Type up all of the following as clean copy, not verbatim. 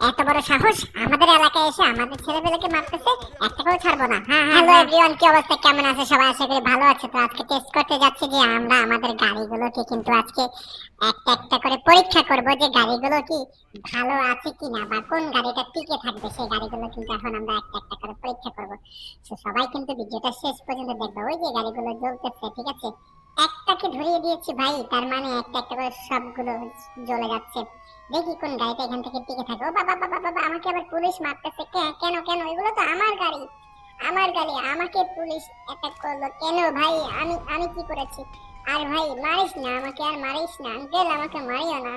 এত বড় সাহস আমাদের এলাকায় এসে আমাদের ছেলেপেলেকে মারতেছে, একটাকেও ছাড়বো না। হ্যাঁ, হ্যালো এভরিওয়ান, কি অবস্থা, কেমন আছে সবাই? আশা করি ভালো আছে। তো আজকে টেস্ট করতে যাচ্ছি যে আমরা আমাদের গাড়িগুলোকে কিন্তু আজকে একটা একটা করে পরীক্ষা করব যে গাড়িগুলো কি ভালো আছে কিনা বা কোন গাড়িটা টিকে থাকবে, সেই গাড়িগুলো কিন্তু এখন আমরা একটা একটা করে পরীক্ষা করব। তো সবাই কিন্তু ভিডিওটা শেষ পর্যন্ত দেখবে। ওই যে গাড়িগুলো জ্বলতেছে, ঠিক আছে, একটাকে ধরিয়ে দিয়েছি ভাই, তার মানে একটা একটা করে সবগুলো জ্বলে যাচ্ছে। দেখি কোন গাড়িটা এখান থেকে টিকে থাকে। ও বাবা বাবা বাবা, আমাকে আবার পুলিশ মারতেছে। কেন কেন? এগুলো তো আমার গাড়ি, আমার গাড়ি, আমাকে পুলিশ অ্যাটাক করলো কেন ভাই? আমি কি করেছি? আর ভাই মারিস না আমাকে, আর মারিস না আঙ্কেল, আমাকে মারিও না।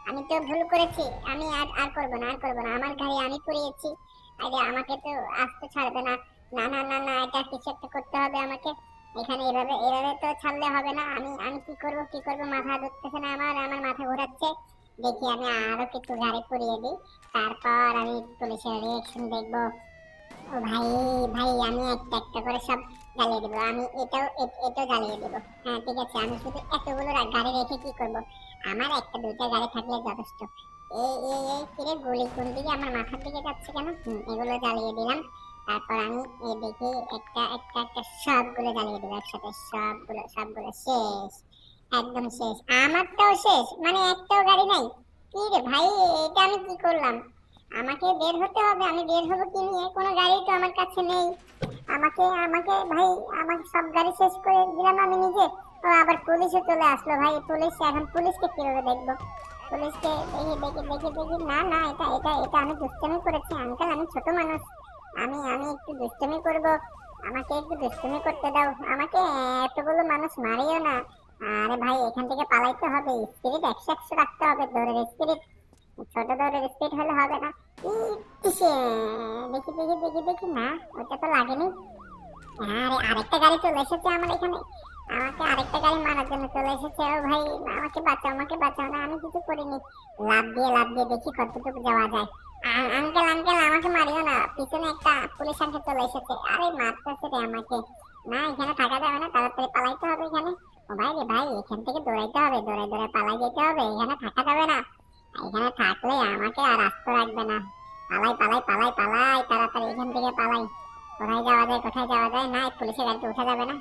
আমি তো ভুল করেছি। আমি আর আর করব না, আর করব না। আমার গাড়ি আমি পুড়িয়েছি। আরে আমাকে তো আজ তো ছাড়বে না। না না না না, এটা কিছু একটা করতে হবে আমাকে। এখানে এভাবে এভাবে তো ছাড়লে হবে না। আমি আমি কি করব, মাথা ধরতেছে না আমার, আমার মাথা ঘোরাচ্ছে। দেখি আমি আরো কিছু গাড়ি পুড়িয়ে দিই, তারপর আমি পুলিশের রিয়েকশন দেখবো। ও ভাই, ভাই আমি একটা একটা করে সব জ্বালিয়ে দেবো। আমি এটাও জ্বালিয়ে দেবো। হ্যাঁ ঠিক আছে, আমি শুধু এতগুলো গাড়ি রেখে কি করব? আমার একটা দুইটা গাড়ি থাকলে যথেষ্ট। এই কিরে, গুলি কোন দিকে? আমার মাথার দিকে যাচ্ছে কেন? এগুলো জ্বালিয়ে দিলাম। তারপর আমি এই দেখি একটা একটা একটা সবগুলো জ্বালিয়ে দেবো একসাথে। সবগুলো সবগুলো শেষ, একদম শেষ। আমারটাও শেষ, মানে একটাও গাড়ি নাই। কি রে ভাই, এটা আমি কি করলাম? আমাকে বের হতে হবে। আমি বের হবো কি নিয়ে? কোনো গাড়ি তো আমার কাছে নেই। আমাকে আমাকে ভাই, আমাকে সব গাড়ি শেষ করে দিলাম আমি নিজে। ও আবার পুলিশও চলে আসলো ভাই। পুলিশ, এখন পুলিশকে কিভাবে দেখবো? পুলিশকে দেখি। না না, এটা এটা এটা আমি দুষ্টামি করেছি আঙ্কেল, আমি ছোট মানুষ। আমি একটু দুষ্টামি করব। আমাকে একটু দুষ্টামি করতে দাও। আমাকে এতগুলো মানুষ মারিও না। আরে ভাই, এখান থেকে পালাইতে হবে। স্পিরিট 100 রাখতে হবে, দৌড়ের স্পিরিট। ছোট দৌড়ের স্পিড হলে হবে না। ইসে, দেখি না, ওটা তো লাগেনি। আরে আরেকটা গাড়ি চলে এসেছে আমার এখানে। আমাকে আরেকটা গাড়ি মারার জন্য চলে এসেছে। ও ভাই, আমাকে বাঁচাও, আমাকে বাঁচাও। না, আমি কিছু করিনি। লাফ দিয়ে দেখি কতটুকু যাওয়া যায়। আঙ্কেল আঙ্কেল, আমাকে মারিও না। পিছনে একটা পুলিশ আঙ্কেল চলে এসেছে। আরে মারতেছে রে আমাকে। না, এখানে থাকা যাবে না, তাড়াতাড়ি পালাইতে হবে এখানে। ও ভাই রে ভাই, এখান থেকে দৌড়াইতে হবে, দৌড়ে দৌড়ে পালাই যেতে হবে। এখানে থাকা যাবে না। এখানে থাকলে আমাকে আর আস্ত রাখবে না। পালাই, তাড়াতাড়ি এখান থেকে পালাই। কোথায় যাওয়া যায়, কোথায় যাওয়া যায়? না, এই পুলিশের গাড়িতে উঠা যাবে না।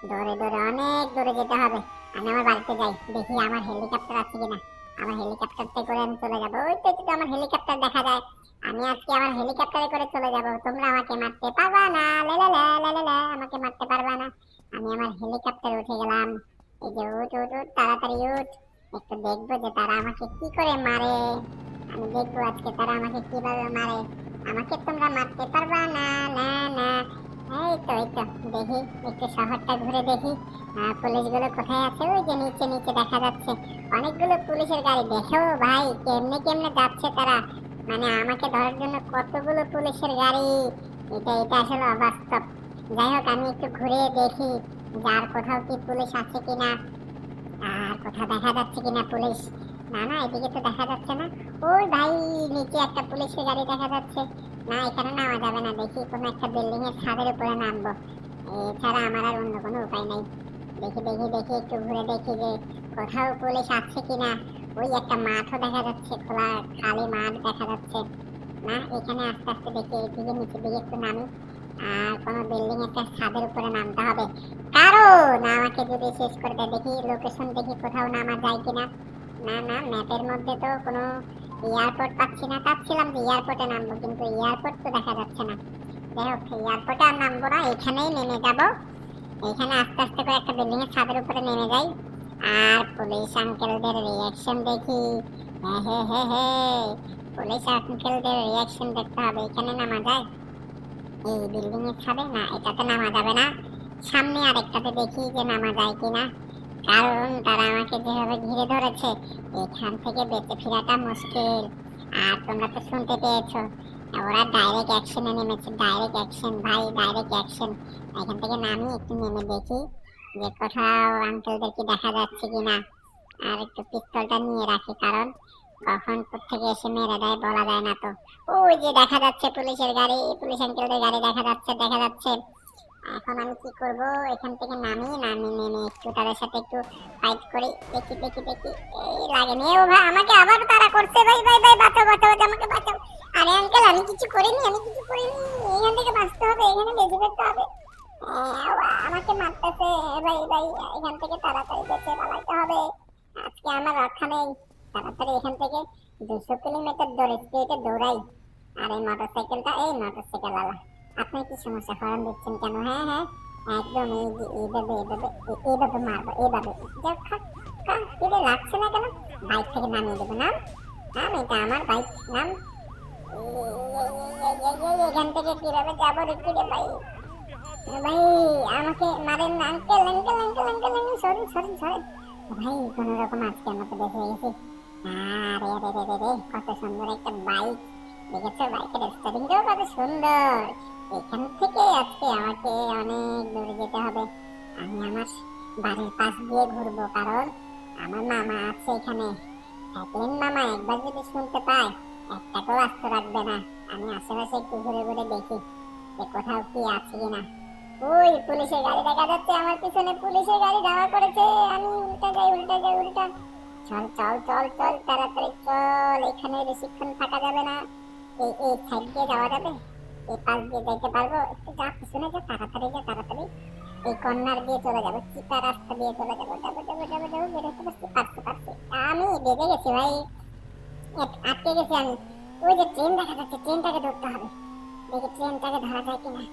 দৌড়ে দৌড়ে অনেক দূরে যেতে হবে। আমি আমার বাড়িতে যাই, দেখি আমার হেলিকপ্টার আছে কিনা। আমার হেলিকপ্টারতে করে আমি চলে যাবো। ওই তো একটু আমার হেলিকপ্টার দেখা যায়। আমি আজকে আমার হেলিকপ্টারে করে চলে যাব। তোমরা আমাকে মারতে পারবা না, লে লে লে লে লে লে, আমাকে মারতে পারবা না। আমি আমার হেলিকপ্টারে উঠে গেলাম। এই যে উঠ উঠ উঠ, তাড়াতাড়ি উঠ। একটু দেখবো যে তারা আমাকে কি করে মারে। আমি দেখবো আজকে তারা আমাকে কিভাবে মারে। আমাকে তোমরা মারতে পারবা না, না না। এই তো দেখি, একটু শহরটা ঘুরে দেখি। পুলিশগুলো কোথায় আছে? ওই যে নিচে নিচে দেখা যাচ্ছে অনেকগুলো পুলিশের গাড়ি। দেখো ভাই, কেমনে কেমনে যাচ্ছে তারা। মানে আমাকে ধরার জন্য কতগুলো পুলিশের গাড়ি। এটা আসলে অবাস্তব। যাই হোক, আমি একটু ঘুরে দেখি যার কোথাও কি পুলিশ আছে কিনা, আর কোথাও দেখা যাচ্ছে কিনা পুলিশ। না না, এদিকে তো দেখা যাচ্ছে না। ওই ভাই, নিচে একটা পুলিশের গাড়ি দেখা যাচ্ছে। না, এখানে নামা যাবে না। দেখি কোনো একটা বিল্ডিং এর ছাদের উপরে নামবো, এছাড়া আমার আর অন্য কোনো উপায় নাই। দেখি একটু ঘুরে দেখি যে কোথাও পুলিশ আছে কিনা। ওই একটা মাঠও দেখা যাচ্ছে, খোলা খালি মাঠ দেখা যাচ্ছে। না, এখানে আস্তে আস্তে দেখি এদিকে নিচের দিকে একটু নামি। আর কোনো বিল্ডিং একটা ছাদের উপরে নামতে হবে, কারণ আমাকে যদি শেষ করে দেয়। দেখি লোকেশন, দেখি কোথাও নামা যায় কিনা। না না, ম্যাপের মধ্যে তো কোনো এয়ারপোর্ট পাচ্ছি না। চাচ্ছিলাম যে এয়ারপোর্টে নামবো, কিন্তু এয়ারপোর্ট তো দেখা যাচ্ছে না। যাই হোক, এয়ারপোর্টে আর নামবো না, এখানেই নেমে যাব। এখানে আস্তে আস্তে করে একটা বিল্ডিং এর ছাদের উপরে নেমে যাই। আর পুলিশ আঙ্কেলদের রিয়াকশন দেখি। হ্যাঁ হ্যাঁ হ্যাঁ হ্যাঁ, পুলিশ আঙ্কেলদের রিয়াকশন দেখতে হবে। এখানে নামা যায়? এই বিল্ডিং এর ছাদে? না, এটাতে নামা যাবে না। সামনে আরেকটাতে দেখি যে নামা যায় কিনা, কারণ তারা আমাকে যেভাবে ঘিরে ধরেছে, এখান থেকে বেঁচে ফেরাটা মুশকিল। আর তোমরা তো শুনতে পেয়েছো, ওরা ডাইরেক্ট অ্যাকশনে নেমেছে। ডাইরেক্ট অ্যাকশন ভাই, ডাইরেক্ট অ্যাকশন। এখান থেকে নামি একটু নেমে দেখি যে কোথাও আঙ্কেলদেরকে দেখা যাচ্ছে কিনা। আর একটু পিস্তলটা নিয়ে রাখি, কারণ কখন কোত্থেকে এসে মেরে দেয় বলা যায় না তো। ওই যে দেখা যাচ্ছে পুলিশের গাড়ি, পুলিশ আঙ্কেলদের গাড়ি দেখা যাচ্ছে। এখন আমি কি করব? এখান থেকে নেমে একটু তাদের সাথে একটু ফাইট করি। দেখি। এই লাগেনি। ও ভাই, আমাকে আবার তাড়া করছে। ভাই ভাই ভাই, বাঁচাও বাঁচাও, আমাকে বাঁচাও। আরে আঙ্কেল আমি কিছু করিনি, আমি কিছু করিনি। এখান থেকে বাঁচতে হবে, এখানে বেঁচে থাকতে হবে। আমাকে মারতেছে ভাই ভাই, এখান থেকে তাড়াতাড়ি বেঁচে পালাতে হবে। আজকে আমার রক্ষা নেই। তাড়াতাড়ি এখান থেকে 200 কিলোমিটার দৌড়ে স্পিডে দৌড়াই। আর এই মোটরসাইকেলটা, এই মোটরসাইকেল আলা, আপনি কি সমস্যা, হর্ন দিচ্ছেন কেন? হ্যাঁ হ্যাঁ, একদম এই যে এইভাবে মারবো, এইভাবে। যাক খা খা, কিরে লাগছে না কেন? বাইক থেকে নামিয়ে দেবো। নাম নাম, এটা আমার বাইক, নাম। এখান থেকে কিভাবে যাবো রে? কিরে ভাই ভাই, আমাকে মারেন না uncle, uncle uncle uncle uncle, sorry sorry sorry ভাই। কোন রকম আজকে আমরা তো বেঁচে গেছি। আরে আরে রে রে, কত সুন্দর একটা বাইক। দেখেছো বাইকের স্টারিংটাও কত সুন্দর। এখান থেকে আজকে আমাকে অনেক দূরে যেতে হবে। আমি আমার বাড়ির পাশ দিয়ে ঘুরবো, কারণ আমার মামা আছে এখানে। থাকলেন মামা একবার যদি শুনতে পায়, একটাকেও আস্ত রাখবে না। আমি আশেপাশে একটু ঘুরে ঘুরে দেখি যে কোথাও কি আছে কিনা। ওই পুলিশের গাড়ি দেখা যাচ্ছে আমার পিছনে, পুলিশের গাড়ি ধাওয়া করেছে। আমি উল্টা যাই, উল্টা যাই, উল্টা। চল চল চল চল, তাড়াতাড়ি চল, এখানে বেশিক্ষণ থাকা যাবে না। এই সাইড দিয়ে যাওয়া যাবে, এই পাশ দিয়ে যাইতে পারবো। একটু যা, পিছনে যা, তাড়াতাড়ি যা, তাড়াতাড়ি। এই কর্নার দিয়ে চলে যাবো, চিপা রাস্তা দিয়ে চলে যাবো। যাবো যাবো যাবো যাবো, বেরোতে পারছি, পারছি পারছি। আমি বেঁধে গেছি ভাই, আটকে গেছি আমি। ওই যে ট্রেন দেখা যাচ্ছে, ট্রেনটাকে ধরতে হবে। দেখি ট্রেনটাকে ধরা যায় কিনা।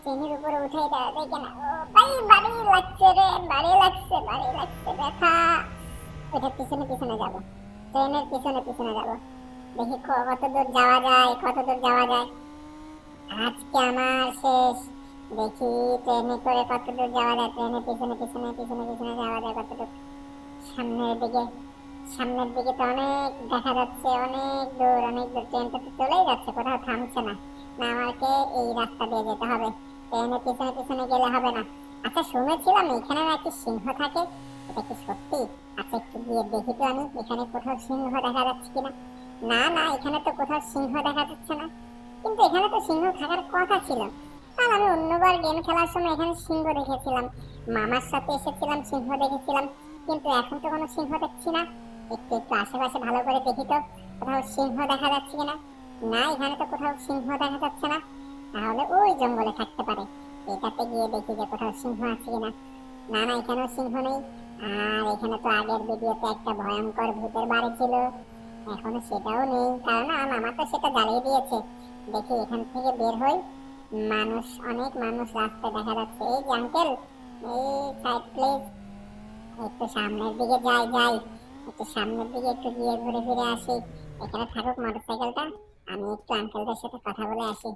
ট্রেনের উপরে উঠে দেওয়া যায় কিনা। ও ভাই, বাড়ি লাগছে রে, বাড়ি লাগছে, বাড়ি লাগছে, ব্যথা। ওইটা পিছনে পিছনে যাবো, ট্রেনের পিছনে পিছনে যাবো। দেখি কত দূর যাওয়া যায়, কত দূর যাওয়া যায়। আজকে আমার শেষ। দেখি ট্রেনে করে কত দূর যাওয়া যায়। ট্রেনের পিছনে পিছনে পিছনে পিছনে যাওয়া যায় কত দূর। সামনের দিকে, সামনের দিকে তো অনেক দেখা যাচ্ছে, অনেক দূর অনেক দূর। ট্রেনটা তো চলেই যাচ্ছে, কোথাও থামছে না। না, আমাকে এই রাস্তা দিয়ে যেতে হবে। ট্রেনের পিছনে পিছনে গেলে হবে না। আচ্ছা, শুনেছিলাম এখানে নাকি সিংহ থাকে, এটা কি সত্যি? আচ্ছা, একটু গিয়ে দেখি তো আমি, এখানে কোথাও সিংহ দেখা যাচ্ছে কিনা। না না, এখানে তো কোথাও সিংহ দেখা যাচ্ছে না। কিন্তু এখানে তো সিংহ থাকার কথা ছিল। কারণ আমি অন্যবার গেম খেলার সময় এখানে সিংহ দেখেছিলাম, মামার সাথে এসেছিলাম, সিংহ দেখেছিলাম। কিন্তু এখন তো কোনো সিংহ দেখছি না। একটু একটু আশেপাশে ভালো করে দেখি তো, কোথাও সিংহ দেখা যাচ্ছে কিনা। না, এখানে তো কোথাও সিংহ দেখা যাচ্ছে না। তাহলে ওই জঙ্গলে থাকতে পারে। এটাতে গিয়ে দেখি যে কোথাও সিংহ আছে কিনা। না না, এখানেও সিংহ নেই। আর এখানে তো আগের ভিডিওতে একটা ভয়ঙ্কর ভূতের বাড়ি ছিল, এখনো সেটাও নেই, কারণ মামা তো সেটা জ্বালিয়ে দিয়েছে। দেখি এখান থেকে বের হই। মানুষ, অনেক মানুষ রাস্তায় দেখা যাচ্ছে। এই যে আঙ্কেল, এই সাইড প্লিজ। একটু সামনের দিকে যাই যাই, একটু সামনের দিকে একটু গিয়ে ঘুরে ফিরে আসি। এখানে থাকুক মোটরসাইকেলটা, আমি একটু আঙ্কেলদের সাথে কথা বলে আসি।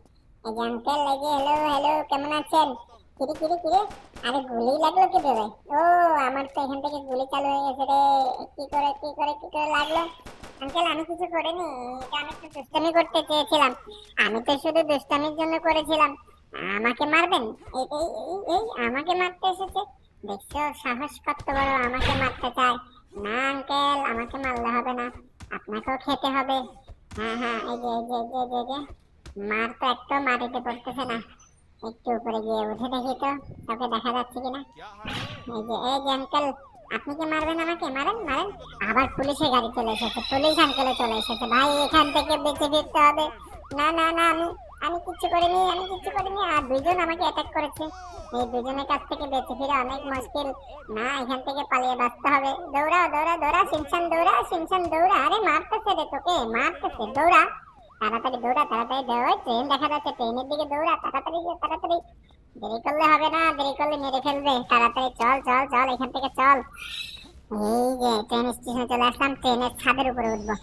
এই যে আঙ্কেল, এই যে হ্যালো হ্যালো, কেমন আছেন? কিরে কিরে কিরে, আরে গুলি লাগলো কি দেবে? ও, আমার তো এখান থেকে গুলি চালু হয়ে গেছে রে। কি করে কি করে কি করে লাগলো? আঙ্কেল আমি কিছু করিনি, এটা আমি একটু দুষ্টামি করতে চেয়েছিলাম। আমি তো শুধু দুষ্টামির জন্য করেছিলাম। আমাকে মারবেন? এই এই এই এই, আমাকে মারতে এসেছে? দেখছো সাহস কত বড়, আমাকে মারতে চায়। না আঙ্কেল, আমাকে মারলে হবে না, আপনাকেও খেতে হবে। হ্যাঁ হ্যাঁ, এই যে এই যে এই যে এই যে এই যে। মার তো একটা মাটিতে পড়তেছে না। একটু উপরে গিয়ে উঠে দেখি তো কাউকে দেখা যাচ্ছে কিনা। এই যে আঙ্কেল, আপনি কি মারবেন আমাকে? মারেন মারেন। আবার পুলিশের গাড়ি চলে এসেছে, পুলিশ আঙ্কেলও চলে এসেছে। ভাই এখান থেকে বেঁচে ফিরতে হবে। না না না, আমি আমি কিচ্ছু করিনি, আমি কিচ্ছু করিনি। আর দুইজন আমাকে অ্যাটাক করেছে। এই দুজনের কাছ থেকে বেঁচে ফিরা অনেক মুশকিল। না, এখান থেকে পালিয়ে বাঁচতে হবে। দৌড়া দৌড়া দৌড়া, শিনচান দৌড়া, শিনচান দৌড়া। আরে মারতেছে রে, তোকে মারতেছে, দৌড়া তাড়াতাড়ি, দৌড়া তাড়াতাড়ি। দৌড়, ট্রেন দেখা যাচ্ছে, ট্রেনের দিকে দৌড়া তাড়াতাড়ি তাড়াতাড়ি। দেরি করলে হবে না, দেরি করলে মেরে ফেলবে। তাড়াতাড়ি চল চল চল, এখান থেকে চল। এই যে ট্রেন স্টেশনে চলে আসলাম, ট্রেনের ছাদের উপরে উঠবো।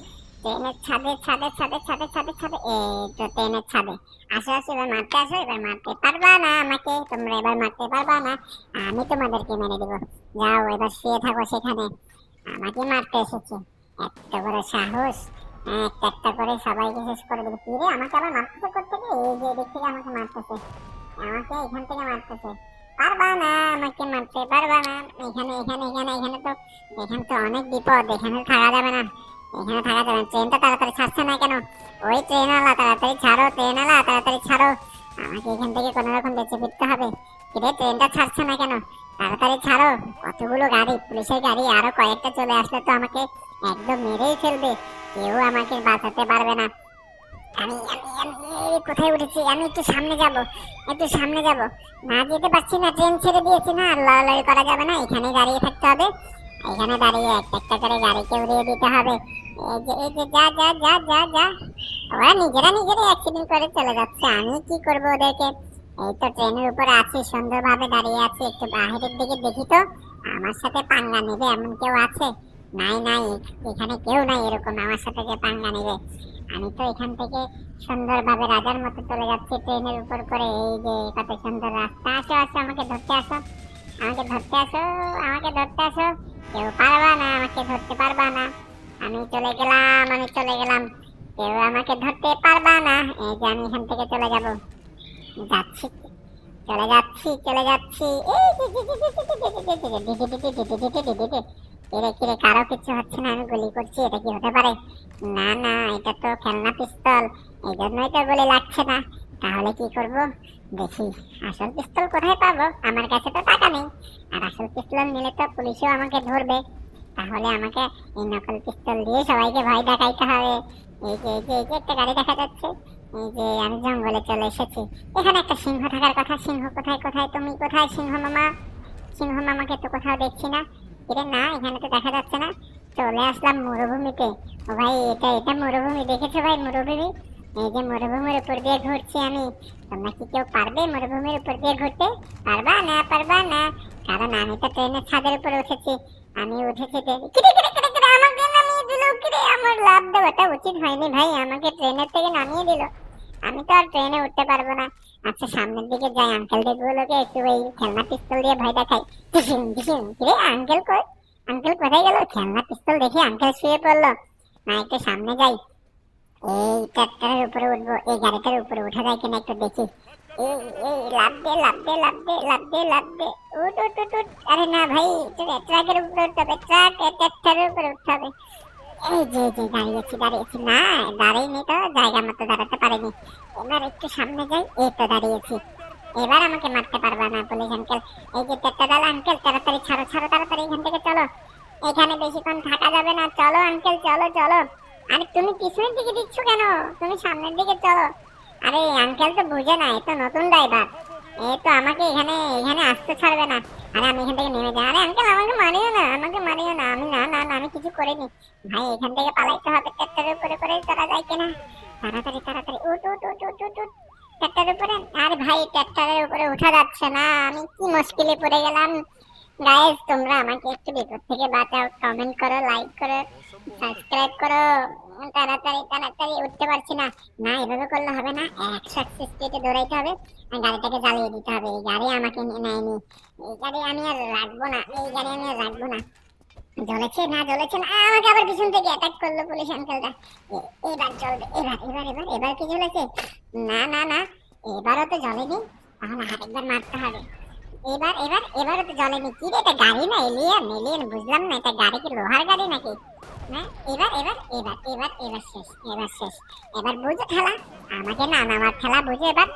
ট্রেনের ছাদে ছাদে ছাদে ছাদে ছাদে ছাদে, এই তো ট্রেনের ছাদে। আসো আসো, এবার মারতে আসো। এবার মারতে পারবা না আমাকে, তোমরা এবার মারতে পারবা না। আমি তোমাদেরকে মেরে দেবো। যাও এবার শুয়ে থাকো সেখানে। আমাকে মারতে এসেছে, এত বড় সাহস। একটা একটা করে সবাইকে শেষ করে দেবো। কি রে, আমাকে আবার মারতেছে কোত্থেকে? এই যে এদিক থেকে আমাকে মারতেছে, আমাকে এখান থেকে মারতেছে। পারবা না আমাকে মারতে, পারবা না। এখানে এখানে এখানে এখানে তো, এখানে তো অনেক বিপদ, এখানে থাকা যাবে না, এখানে থাকা যাবে না। ট্রেনটা তাড়াতাড়ি ছাড়ছে না কেন? ওই ট্রেনওয়ালা তাড়াতাড়ি ছাড়ো, ট্রেনওয়ালা তাড়াতাড়ি ছাড়ো। আমাকে এখান থেকে কোনো রকম বেঁচে ফিরতে হবে। কিরে, ট্রেনটা ছাড়ছে না কেন? তাড়াতাড়ি ছাড়ো। কতগুলো গাড়ি, পুলিশের গাড়ি আরো কয়েকটা চলে আসলে তো আমাকে একদম মেরেই ফেলবে। কেউ আমাকে বাঁচাতে পারবে না। আমি আমি এই কোথায় উঠেছি আমি? একটু সামনে যাব, একটু সামনে যাব। না যেতে পারছি না, ট্রেন ছেড়ে দিয়েছি না, আর লড়ালড়ি করা যাবে না, এখানে দাঁড়িয়ে থাকতে হবে। এখানে দাঁড়িয়ে একটা একটা করে গাড়িকে উড়িয়ে দিতে হবে। এই যে যা যা যা যা যা। ওরা নিজেরা নিজেরাই অ্যাক্সিডেন্ট করে চলে যাচ্ছে, আমি কি করব ওদেরকে? এই তো ট্রেনের উপরে আছি, সুন্দরভাবে দাঁড়িয়ে আছি, একটু বাহিরের দিকে দেখি তো আমার সাথে পাঙ্গা নেবে এমন কেউ আছে? নাই নাই, এখানে কেউ নাই এরকম আমার সাথে যে পাঙ্গা নেবে। আমি তো এখান থেকে সুন্দরভাবে রাজার মতো চলে যাচ্ছি ট্রেনের উপর করে। এই যে কত সুন্দর রাস্তা। আসো আসো, আমাকে ধরতে আসো, আমাকে ধরতে আসো, আমাকে ধরতে আসো। কেউ পারবা না, আমাকে ধরতে পারবা না। আমি চলে গেলাম, আমি চলে গেলাম, কেউ আমাকে ধরতে পারবা না। এই যে আমি এখান থেকে চলে যাব, যাচ্ছি, চলে যাচ্ছি, চলে যাচ্ছি। এই যে যে যে যে যে যে যে যে যে যে যে যে যে যে যে যে যে। এরে কিরে, কারো কিছু হচ্ছে না, আমি গুলি করছি, এটা কি হতে পারে? না না, এটা তো খেলনা পিস্তল, এই জন্যই তো গুলি লাগছে না। তাহলে কি করব? দেখি আসল পিস্তল কোথায় পাবো, আমার কাছে তো টাকা নেই। আর আসল পিস্তল নিলে তো পুলিশও আমাকে ধরবে। তাহলে আমাকে এই নকল পিস্তল দিয়ে সবাইকে ভয় দেখাইতে হবে। এই যে একটা গাড়ি দেখা যাচ্ছে। এই যে আমি জঙ্গলে চলে এসেছি। এখানে একটা সিংহ থাকার কথা। সিংহ কোথায়? কোথায় তুমি? কোথায় সিংহ মামা? সিংহ মামাকে তো কোথাও দেখছি না। এরে না, এখানে তো দেখা যাচ্ছে না। চলে আসলাম মরুভূমিতে। ও ভাই, এটা মরুভূমি, দেখেছো ভাই মরুভূমি? এই যে মরুভূমির উপর দিয়ে ঘুরছি আমি। তোমরা কি কেউ পারবে মরুভূমির উপর দিয়ে ঘুরতে? পারবা না, পারবা না, কারণ আমি তো ট্রেনের ছাদের উপরে উঠেছি। আমি উঠেছি কিরে কিরে কিরে কিরে, আমাকে নামিয়ে দিল। কিরে, আমার লাভ দেওয়াটা উচিত হয়নি ভাই, আমাকে ট্রেনের থেকে নামিয়ে দিল। আমি তো আর ট্রেনে উঠতে পারবো না। আচ্ছা, সামনের দিকে যাই, আঙ্কেলদের গুলোকে একটু এই খেলনা পিস্তল দিয়ে ভয় দেখাই। টিসিং টিসিং। কিরে, আঙ্কেল কই? আঙ্কেল কোথায় গেল? খেলনা পিস্তল দেখে আঙ্কেল শুয়ে পড়লো। না, একটু সামনে যাই, এই ট্রাক্টরের উপরে উঠবো, এই গাড়িটার উপরে উঠা যায় কিনা একটু দেখি। এই এই লাফ দে লাফ দে লাফ দে লাফ দে লাফ দে। উঠ উঠ উঠ উঠ। আরে না ভাই, ট্রাকের উপরে উঠতে হবে, ট্রাক্টরের উপরে উঠতে হবে। এই যে দাঁড়িয়েছি দাঁড়িয়েছি, না দাঁড়াইনি তো, জায়গা মতো দাঁড়াতে পারিনি। এবার একটু সামনে যাই, এই তো দাঁড়িয়েছি। এবার আমাকে মারতে পারবা না পুলিশ আঙ্কেল। এই যে টেট্টাডাল আঙ্কেল, তাড়াতাড়ি ছাড়ো ছাড়ো, তাড়াতাড়ি এখান থেকে চলো। এখানে বেশিক্ষণ থাকা যাবে না, চলো আঙ্কেল চলো চলো। আরে তুমি পিছনের দিকে দিচ্ছ কেন? তুমি সামনের দিকে চলো। আরে আঙ্কেল তো বুঝে না, এ তো নতুন ড্রাইভার, এ তো আমাকে এখানে এখানে আসতে ছাড়বে না। আরে আমি এখান থেকে নেমে যাই। আরে আঙ্কেল, আমাকে মারিও না, আমাকে মারিও না, আমি না না না, আমি কিছু করিনি। ভাই এখান থেকে পালাইতে হবে, ট্রাক্টরের উপরে করে চলা যায় কিনা? তাড়াতাড়ি তাড়াতাড়ি উঠ উঠ উঠ উঠ উঠ উঠ। ট্রাক্টরের উপরে। আরে ভাই, ট্রাক্টরের উপরে উঠা যাচ্ছে না, আমি কি মুশকিলে পড়ে গেলাম। গাইস, তোমরা আমাকে একটু বিপদ থেকে বাঁচাও, কমেন্ট করো, লাইক করো, সাবস্ক্রাইব করো। তাড়াতাড়ি তাড়াতাড়ি, উঠতে পারছি না। না, এভাবে করলে হবে না, 180 স্পিডে দৌড়াইতে হবে আর গাড়িটাকে জ্বালিয়ে দিতে হবে। এই গাড়ি আমাকে নেয়নি, এই গাড়ি আমি আর রাখবো না, এই গাড়ি আমি আর রাখবো না। জ্বলেছে না, জ্বলেছে না, আমাকে আবার পিছন থেকে অ্যাটাক করলো পুলিশ আঙ্কেলটা। এবার চলবে, এবার এবার এবার এবার কি জ্বলেছে? না না না, এবারও তো জ্বলেনি, তাহলে আরেকবার মারতে হবে। এবার এবার এবারও তো জ্বলেনি। কি রে, এটা গাড়ি না এলিয়েন? এলিয়েন বুঝলাম না, এটা গাড়ি কি লোহার গাড়ি নাকি? না, এবার এবার এবার এবার এবার শেষ, এবার শেষ। এবার বুঝো খেলা, আমাকে না নামার খেলা বুঝো এবার।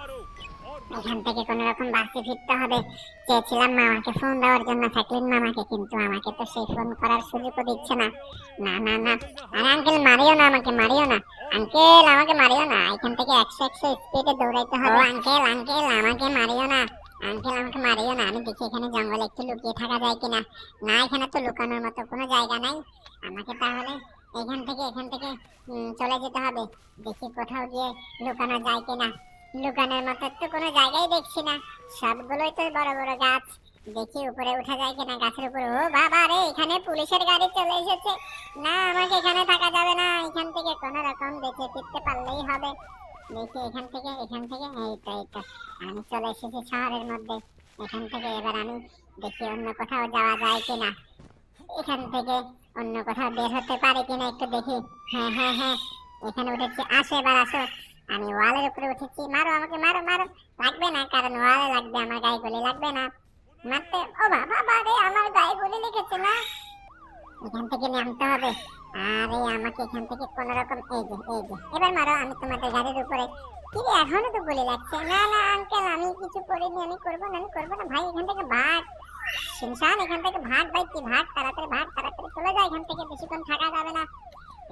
এখান থেকে কোন রকম বাসে ফিরতে হবে। চেয়েছিলাম মামাকে ফোন দেওয়ার জন্য, ফ্যাকলিন মামাকে, কিন্তু আমাকে তো সেই ফোন করার সুযোগও দিচ্ছে না। না না না, আরে আঙ্কেল মারিও না, আমাকে মারিও না, আঙ্কেল আমাকে মারিও না। এখান থেকে 100 স্পিডে দৌড়াইতে হবে। আঙ্কেল আঙ্কেল আমাকে মারিও না, আঙ্কেল আমাকে মারিও না। আমি দেখি এখানে জঙ্গলে একটু লুকিয়ে থাকা যায় কিনা। না, এখানে তো লুকানোর মতো কোনো জায়গা নাই। আমাকে তাহলে এখান থেকে চলে যেতে হবে। দেখি কোথাও গিয়ে লুকানো যায় কিনা। লুকানোর মতো তো কোনো জায়গায় দেখছি না, সবগুলোই তো বড় বড় গাছ। দেখি উপরে উঠা যায় কিনা গাছের উপরে। ও বাবা রে, এখানে পুলিশের গাড়ি চলে এসেছে। না, আমাকে এখানে থাকা যাবে না, এখান থেকে কোনো রকম বেঁচে ফিরতে পারলেই হবে। দেখি এখান থেকে এই তো আমি চলে এসেছি শহরের মধ্যে। এখান থেকে এবার আমি দেখি অন্য কোথাও যাওয়া যায় কিনা। এখান থেকে অন্য কোথাও বের হতে পারে কিনা একটু দেখি। হ্যাঁ হ্যাঁ হ্যাঁ, এখানে উঠেছি, আসো এবার আসো। আমি ওয়ালের উপরে উঠেছি, মারো আমাকে, মারো মারো। লাগবে না, কারণ ওয়ালে লাগবে, আমার গায়ে গুলি লাগবে না মারতে। ও বাবা রে, আমার গায়ে গুলি লেগেছে না। এখান থেকে নামতে হবে। আরে আমাকে এখান থেকে কোন রকম, এই যে এবার মারো, আমি তোমাদের গাড়ির উপরে। কি রে, এখনো তো গুলি লাগছে। না না আঙ্কেল, আমি কিছু করিনি, আমি করবো না, আমি করবো না। ভাই এখান থেকে ভাগ, শিনশান এখান থেকে ভাগ ভাই, কি ভাগ, তাড়াতাড়ি ভাগ, তাড়াতাড়ি চলে যায় এখান থেকে, বেশিক্ষণ থাকা যাবে না।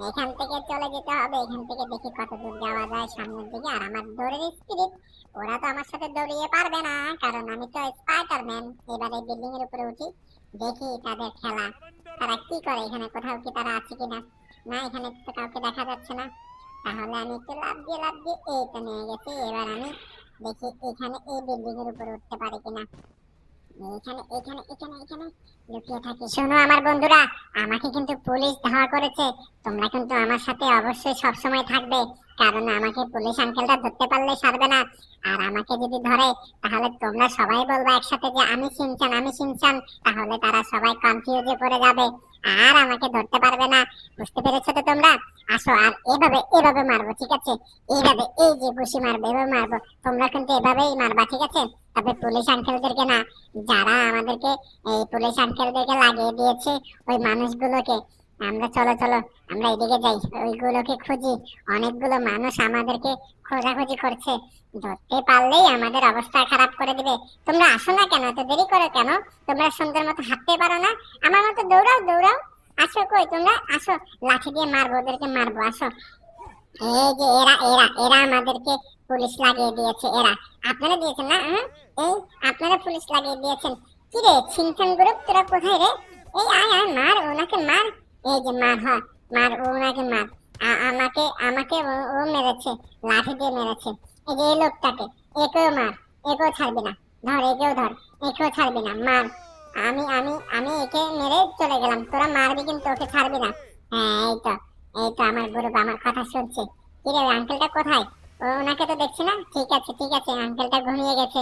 এখান থেকে চলে যেতে হবে। এখান থেকে দেখি কত দূর যাওয়া যায় সামনের দিকে। আর আমার দৌড়ের স্পিরিট, ওরা তো আমার সাথে দৌড়িয়ে পারবে না, কারণ আমি তো স্পাইডারম্যান। এবার এই বিল্ডিং এর উপরে উঠি, দেখি তাদের খেলা, তারা কি করে এখানে, কোথাও কি তারা আছে কিনা। না, এখানে তো কাউকে দেখা যাচ্ছে না। তাহলে আমি একটু লাফ দিয়ে এই তো নিয়ে গেছি। এবার আমি দেখি এখানে এই বিল্ডিং এর উপরে উঠতে পারি কিনা। এখানে এখানে এখানে এখানে লুকিয়ে থাকি। শোনো আমার বন্ধুরা, আমাকে কিন্তু পুলিশ ধাওয়া করেছে। তোমরা কিন্তু আমার সাথে অবশ্যই সব সময় থাকবে, কারণ আমাকে পুলিশ আঙ্কেলটা ধরতে পারলে ছাড়বে না। আর আমাকে যদি ধরে, তাহলে তোমরা সবাই বলবে একসাথে যে আমি শিনচান, আমি শিনচান। তাহলে তারা সবাই কনফিউজে পড়ে যাবে, আর আমাকে ধরতে পারবে না। বুঝতে পেরেছো তো তোমরা? আসো, আর এভাবে এভাবে মারবো, ঠিক আছে? এইভাবে, এই যে ঘুষি মারবো, এভাবে মারবো। তোমরা কিন্তু এভাবেই মারবা, ঠিক আছে? তবে পুলিশ আঙ্কেলদেরকে না, যারা আমাদেরকে এই পুলিশ আঙ্কেলদেরকে লাগিয়ে দিয়েছে, ওই মানুষগুলোকে। আমরা চলো চলো, আমরা এদিকে যাই, ওইগুলোকে খুঁজি। অনেকগুলো মানুষ আমাদেরকে খোঁজাখুঁজি করছে, ধরতে পারলেই আমাদের অবস্থা খারাপ করে দিবে। তোমরা আসো না কেন, এত দেরি করো কেন? তোমরা সুন্দর মতো হাঁটতে পারো না? আমার মতো দৌড়াও দৌড়াও। আসো, কই তোমরা আসো, লাঠি দিয়ে মারবো, ওদেরকে মারবো, আসো। এই যে এরা এরা এরা আমাদেরকে পুলিশ লাগিয়ে দিয়েছে। এরা আপনারা দিয়েছেন না? এই আপনারা পুলিশ লাগিয়ে দিয়েছেন। কি রে ছিনতাম গ্রুপ, তোরা কোথায় রে? এই আয় আয়, মার ওনাকে, মার। এই যে মার, হয় মার, ওনাকে মার। আমাকে আমাকে ও মেরেছে, লাঠি দিয়ে মেরেছে। এই যে এই লোকটাকে, একেও মার, একেও ছাড়বি না। ধর, একেও ধর, একেও ছাড়বি না, মার। আমি একে মেরে চলে গেলাম, তোরা মারবি কিন্তু ওকে ছাড়বি না। হ্যাঁ, এই তো, এই তো আমার গ্রুপ আমার কথা শুনছে। কি রে, ওই আঙ্কেলটা কোথায়? ওনাকে তো দেখছি না। ঠিক আছে ঠিক আছে, আঙ্কেলটা ঘুমিয়ে গেছে।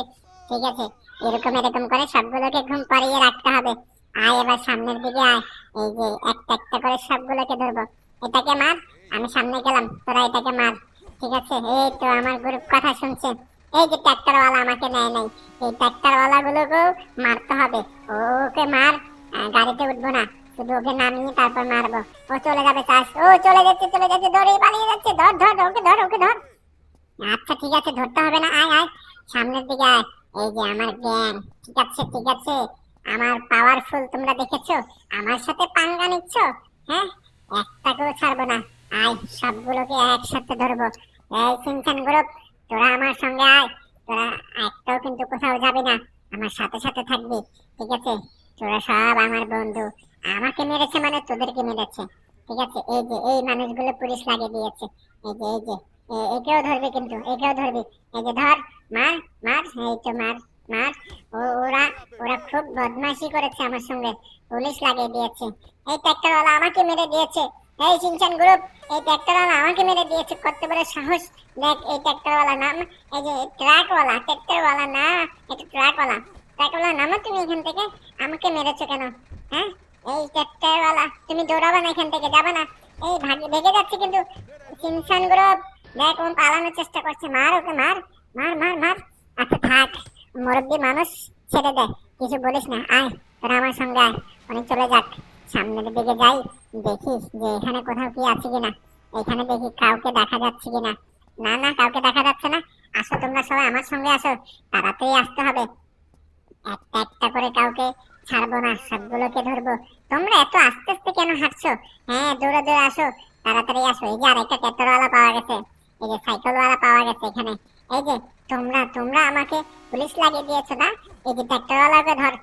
ঠিক আছে, এরকম এরকম করে সবগুলোকে ঘুম পাড়িয়ে রাখতে হবে। আয় এবার সামনের দিকে আয়। এই যে একটা একটা করে সবগুলোকে ধরবো। এটাকে মার, আমি সামনে গেলাম, তোরা এটাকে মার। ঠিক আছে, এই তো আমার গ্রুপ কথা শুনছে। এই যে ট্রাক্টরওয়ালা আমাকে নেয় নাই, এই ট্রাক্টরওয়ালা গুলোকেও মারতে হবে। ওকে মার, গাড়িতে উঠবো না, শুধু ওকে নামিয়ে তারপর মারবো। ও চলে যাবে চাষ, ও চলে যাচ্ছে চলে যাচ্ছে, দৌড়ে পালিয়ে যাচ্ছে। ধর ধর, ওকে ধর, ওকে ধর। আচ্ছা ঠিক আছে, ধরতে হবে না, আয় আয় সামনের দিকে আয়। এই যে আমার গ্যাং, ঠিক আছে ঠিক আছে, আমার পাওয়ারফুল তোমরা দেখেছো। আমার সাথে পাঙ্গা নিচ্ছ, হ্যাঁ? একটাকেও ছাড়বো না। আয়, সবগুলোকে একসাথে ধরবো। এই সিনচান গ্রুপ, তোরা আমার সঙ্গে আয়। তোরা একটাও কিন্তু কোথাও যাবে না, আমার সাথে সাথে থাকবি, ঠিক আছে? তোরা সব আমার বন্ধু। আমাকে মেরেছে মানে তোদেরকে মেরেছে, ঠিক আছে? এই যে এই মানুষগুলো পুলিশ লাগিয়ে দিয়েছে। এই যে এই যে একেও ধরবি কিন্তু, একেও ধরবি। এই যে ধর, মার মার, এই তো মার মার। ওরা ওরা খুব বদমাশি করেছে আমার সঙ্গে, পুলিশ লাগিয়ে দিয়েছে। এই ট্রাক্টরওয়ালা আমাকে মেরে দিয়েছে। এই সিনচান গ্রুপ, এই ট্রাক্টরওয়ালা আমাকে মেরে দিয়েছে, কত বড় সাহস! দেখ, এই ট্রাক্টরওয়ালা নাম। এই যে ট্রাকওয়ালা, ট্রাক্টরওয়ালা না, এটা ট্রাকওয়ালা। ট্রাকওয়ালা নামো তুমি এখান থেকে। আমাকে মেরেছো কেন, হ্যাঁ? এই ট্রাক্টরওয়ালা, তুমি দৌড়াবে না, এখান থেকে যাবে না। এই ভাগে ভেগে যাচ্ছে কিন্তু। সিনচান গ্রুপ, দেখ ও পালানোর চেষ্টা করছে, মার ওকে, মার মার মার মার। আচ্ছা থাক, মুরব্বী মানুষ, ছেড়ে দে, কিছু বলিস না। আয়, তোরা আমার সঙ্গে আয়, অনেক চলে যাক। সামনের দিকে যাই, দেখি যে এখানে কোথাও কি আছে কিনা। এখানে দেখি কাউকে দেখা যাচ্ছে কিনা। না না, কাউকে দেখা যাচ্ছে না। আসো তোমরা সবাই আমার সঙ্গে আসো, তাড়াতাড়ি আসতে হবে। একটা একটা করে কাউকে ছাড়বো না, সবগুলোকে ধরবো। তোমরা এত আস্তে আস্তে কেন হাঁটছো? হ্যাঁ, দৌড়ে দৌড়ে আসো, তাড়াতাড়ি আসো। এই যে আরেকটা ট্রাক্টরওয়ালা পাওয়া গেছে, এই যে সাইকেলওয়ালা পাওয়া গেছে এখানে। এই যে তোমরা তোমরা আমাকে পুলিশ লাগিয়ে দিয়েছো না? এই যে ট্রাক্টরওয়ালাকে ধর।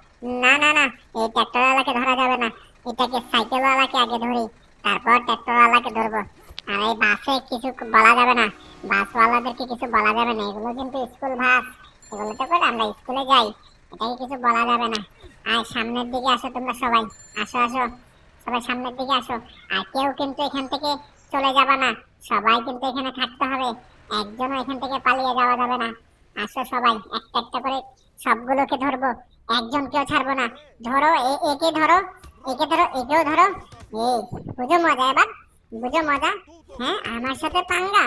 না না না, এই ট্রাক্টরওয়ালাকে ধরা যাবে না, এটাকে সাইকেলওয়ালাকে আগে ধরি, তারপর ট্রাক্টরওয়ালাকে ধরবো। আর এই বাসে কিছু বলা যাবে না, বাসওয়ালাদেরকে কিছু বলা যাবে না, এগুলো কিন্তু স্কুল বাস, এগুলোতে করে আমরা স্কুলে যাই, এটাকে কিছু বলা যাবে না। আর সামনের দিকে আসো তোমরা সবাই, আসো আসো, সবাই সামনের দিকে আসো। আর কেউ কিন্তু এখান থেকে চলে যাবে না, সবাই কিন্তু এখানে থাকতে হবে, একজনও এখান থেকে পালিয়ে যাওয়া যাবে না। আসো সবাই, একটা একটা করে সবগুলোকে ধরবো, একজন কেউ ছাড়বো না। ধরো, একে ধরো, একে ধরো, একেও ধরো। এই বুঝো মজা এবার, বুঝো মজা। হ্যাঁ, আমার সাথে পাঙ্গা,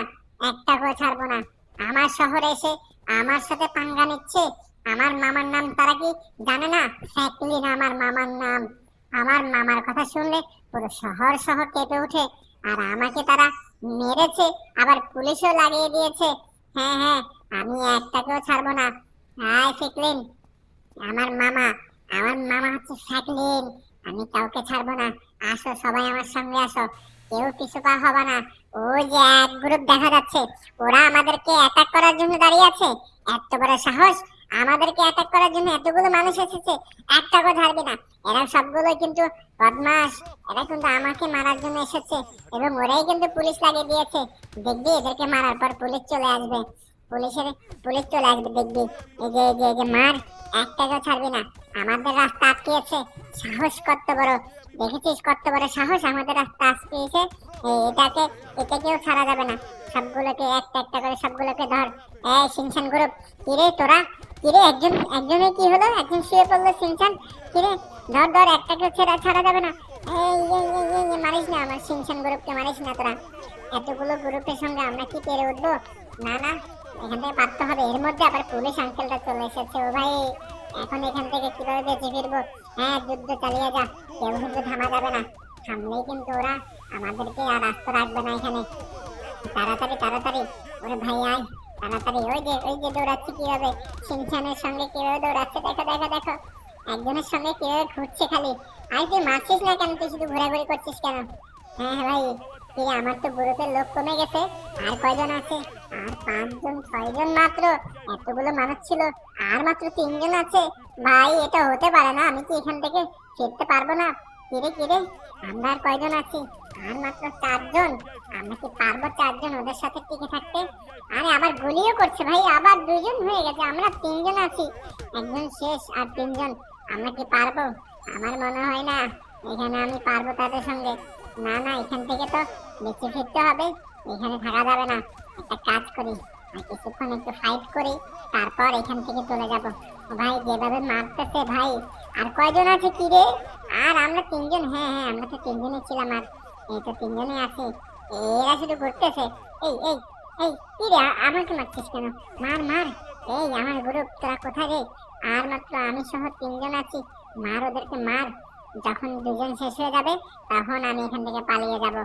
একটাকেও ছাড়বো না। আমার শহরে এসে আমার সাথে পাঙ্গা নিচ্ছে। আমার মামার নাম তারা কি জানে না? ফ্র্যাঙ্কলিন আমার মামার নাম। আমার মামার কথা শুনলে পুরো শহর শহর কেঁপে ওঠে। আর আমাকে তারা মেরেছে, আবার পুলিশও লাগিয়ে দিয়েছে। হ্যাঁ হ্যাঁ, আমি একটাকেও ছাড়বো না। হাই ফ্র্যাঙ্কলিন, আমার মামা, আমার মামা হচ্ছে ফ্র্যাঙ্কলিন, আমি কাউকে ছাড়বো না। আসো সবাই আমার সঙ্গে আসো। কেউ পিছু পা হবে না। ওই যে এক গ্রুপ দেখা যাচ্ছে, ওরা আমাদেরকে অ্যাটাক করার জন্য দাঁড়িয়ে আছে। এত বড় সাহস, আমাদেরকে অ্যাটাক করার জন্য এতগুলো মানুষ এসেছে, একটাও ছাড়বে না। এরা সবগুলো কিন্তু বদমাশ, এরা কিন্তু আমাকে মারার জন্য এসেছে এবং ওরাই কিন্তু পুলিশ লাগিয়ে দিয়েছে। দেখবি এদেরকে মারার পর পুলিশ চলে আসবে, পুলিশের পুলিশ চলে আসবে দেখবি। এই যে মার, একটাকেও ছাড়বি না। আমাদের রাস্তা আটকেছে, সাহস কত বড়, দেখেছিস কত বড় সাহস আমাদের রাস্তা আটকেছে। এটাকেও ছাড়া যাবে না। সবগুলোকে একটা একটা করে সবগুলোকে ধর। এই শিনচান গ্রুপ, কিরে তোরা, কিরে একজনের কি হলো, একজন শুয়ে পড়লো শিনচান। কিরে ধর ধর, একটাকেও ছাড়া যাবে না। এই মারিস না, আমার শিনচান গ্রুপকে মারিস না তোরা। এতগুলো গ্রুপের সঙ্গে আমরা কি পেরে উঠবো? না না, এখান থেকে পারতে হবে। এর মধ্যে আবার পুলিশ আঙ্কেলটা চলে এসেছে। ও ভাই, এখন এখান থেকে কিভাবে বেঁচে ফিরবো? হ্যাঁ, যুদ্ধ চালিয়ে যা, কেউ কিন্তু থামা যাবে না। থামলেই কিন্তু ওরা আমাদেরকে আর আস্ত রাখবে না এখানে। তাড়াতাড়ি তাড়াতাড়ি, ওরে ভাই আয় তাড়াতাড়ি। ওই যে দৌড়াচ্ছে কিভাবে, শিনচানের সঙ্গে কিভাবে দৌড়াচ্ছে, দেখো দেখো দেখো। একজনের সঙ্গে কিভাবে ঘুরছে খালি। আর তুই মারছিস না কেন? তুই শুধু ঘোরাঘুরি করছিস কেন? হ্যাঁ ভাই, কিরে আমার তো গ্রুপের লোক কমে গেছে। আর কয়জন আছে? আর 5 জন 6 জন মাত্র। এতগুলো মানুষ ছিল, আর মাত্র 3 জন আছে। ভাই এটা হতে পারে না, আমি কি এখান থেকে ফিরতে পারবো না? কিরে কিরে, আমরা আর কয়জন আছি? আর মাত্র 4 জন। আমরা কি পারবো 4 জন ওদের সাথে টিকে থাকতে? আরে আবার গুলিও করছে ভাই, আবার 2 জন হয়ে গেছে, আমরা 3 জন আছি। একজন শেষ আর 3 জন। আমরা কি পারবো? আমার মনে হয় না এখানে আমি পারবো তাদের সঙ্গে। না না, এখান থেকে তো বেঁচে ফিরতে হবে, এখানে থাকা যাবে না। একটা কাজ করি, আর কিছুক্ষণ একটু ফাইট করি, তারপর এখান থেকে চলে যাব। ভাই যেভাবে মারতেছে ভাই, আর কয়জন আছে কি রে? আর আমরা 3 জন। হ্যাঁ হ্যাঁ, আমরা তো 3 জনই ছিলাম, আর এই তো 3 জনই আছি। এরা শুধু ঘুরতেছে। এই এই এই, কি রে আমাকে মারছিস কেন? মার মার। এই আমার গ্রুপ, তোরা কোথায় রে? আর মাত্র আমি সহ 3 জন আছি। মার ওদেরকে মার। যখন 2 জন শেষ হয়ে যাবে, তখন আমি এখান থেকে পালিয়ে যাব।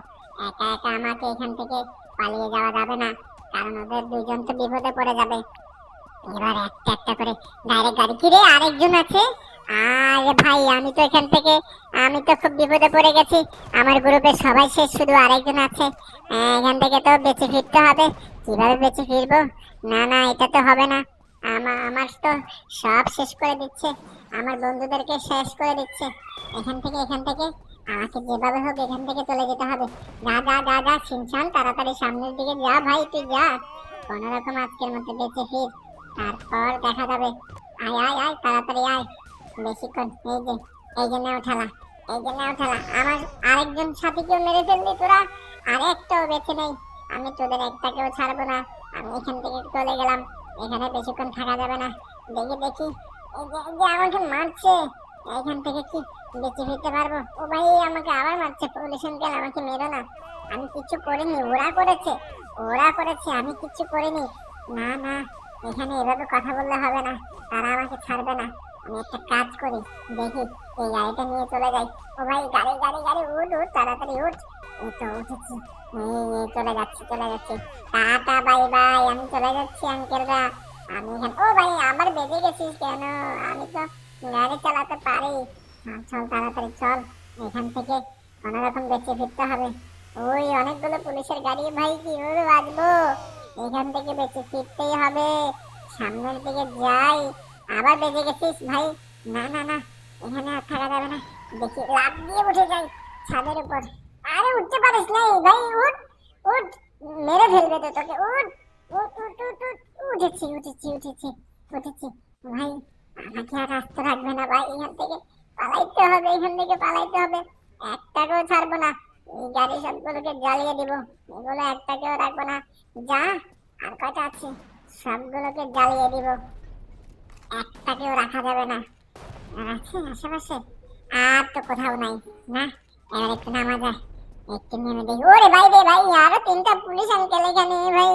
একা একা আমাকে এখান থেকে পালিয়ে যাওয়া যাবে না, কারণ ওদের 2 জন তো বিপদে পড়ে যাবে। এবার একটা একটা করে ডাইরেক্ট গাড়ি। কিরে আরেকজন আছে? আরে ভাই, আমি তো খুব বিপদে পড়ে গেছি। আমার গ্রুপে সবাই শেষ, শুধু আরেকজন আছে। এখান থেকে তো বেঁচে ফিরতে হবে। কিভাবে বেঁচে ফিরবো? না না, এটা তো হবে না। আমার তো সব শেষ করে দিচ্ছে, আমার বন্ধুদেরকে শেষ করে দিচ্ছে। এখান থেকে আমাকে যেভাবে হোক এখান থেকে চলে যেতে হবে। যা যা যা যা শিনচান, তাড়াতাড়ি সামনের দিকে যা ভাই, তুই যা। কোনো রকম আজকের মতো বেঁচে ফির, তারপর দেখা যাবে। আয় আয় আয়, তাড়াতাড়ি আয়। বেশিক্ষণ এই যে নাও ঠেলা, আমার আরেকজন সাথীকেও মেরে ফেললি তোরা, আর একটাও বেঁচে নেই। আমি তোদের একটাকেও ছাড়বো না। আমি এখান থেকে চলে গেলাম, এখানে বেশিক্ষণ থাকা যাবে না। দেখি দেখি, এই যে আমাকে মারছে, এখান থেকে কি বেঁচে ফিরতে পারবো? ও ভাই, আমাকে আবার মারছে। পুলিশ আঙ্কেল, আমাকে মেরো না, আমি কিচ্ছু করিনি, ওরা করেছে, আমি কিচ্ছু করিনি। না না, এখানে এভাবে কথা বললে হবে না, তারা আমাকে ছাড়বে না। আমি একটা কাজ করি, দেখি এই গাড়িটা নিয়ে চলে যাই। ও ভাই, গাড়ি গাড়ি গাড়ি, উঠ উঠ, তাড়াতাড়ি উঠ। এই তো উঠেছি, এই চলে যাচ্ছি। টাটা বাই বাই, আমি চলে যাচ্ছি আঙ্কেলরা। আমি এখানে, ও ভাই আবার বেঁচে গেছিস কেন? আমি তো গাড়ি চালাতে পারি। চল তাড়াতাড়ি চল, এখান থেকে কোনো রকম বেঁচে ফিরতে হবে। ওই অনেকগুলো পুলিশের গাড়ি, ভাই কিভাবে বাঁচবো? এখান থেকে বেঁচে ফিরতেই হবে, সামনের দিকে যাই। আবার বেঁচে গেছিস ভাই। না না না, এখানে আর থাকা যাবে না। দেখি লাফ দিয়ে উঠে যাই ছাদের উপর। আরে উঠতে পারিস না ভাই, উঠ উঠ, মেরে ফেলবে তো তোকে। উঠ উঠ উঠ উঠ উঠ। উঠেছি ভাই। আমাকে আর রাস্তা রাখবে না ভাই, এখান থেকে পালাইতে হবে। একটাকেও ছাড়বো না, এই গাড়ি সবগুলোকে জ্বালিয়ে দিব, এগুলো একটাকেও রাখবো না। যা, আর কয়টা আছে সবগুলোকে জ্বালিয়ে দিব, একটাকেও রাখা যাবে না। আর আছে আশেপাশে? আর তো কোথাও নাই। না, এবার একটু নামা যায়, একটু নেমে দেখি। ওরে ভাই রে ভাই, আরো 3টা পুলিশ আঙ্কেল এখানে ভাই।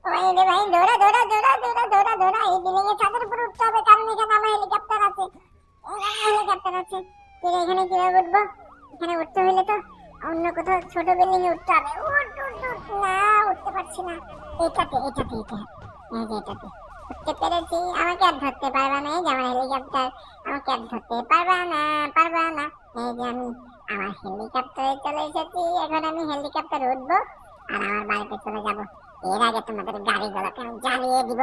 ও ভাই রে ভাই, দৌড়া দৌড়া দৌড়া দৌড়া দৌড়া দৌড়া, এই বিল্ডিং এর ছাদের উপর উঠতে হবে, কারণ এখানে আমার হেলিকপ্টার আছে। তুই এখানে কিভাবে উঠবো? এখানে উঠতে হলে তো অন্য কোথাও ছোট বিল্ডিং এ উঠতে হবে। উঠ উঠ উঠ, না উঠতে পারছি না। এটাতে এই যে এটাতে উঠতে পেরেছি। আমাকে আর ধরতে পারবা না, এই যে আমার হেলিকপ্টার, আমাকে আর ধরতে পারবা না। এই যে আমি আমার হেলিকপ্টারে চলে এসেছি, এখন আমি হেলিকপ্টারে উঠবো আর আমার বাড়িতে চলে যাব। এর আগে তোমাদের গাড়িগুলোকে আমি জ্বালিয়ে দিব।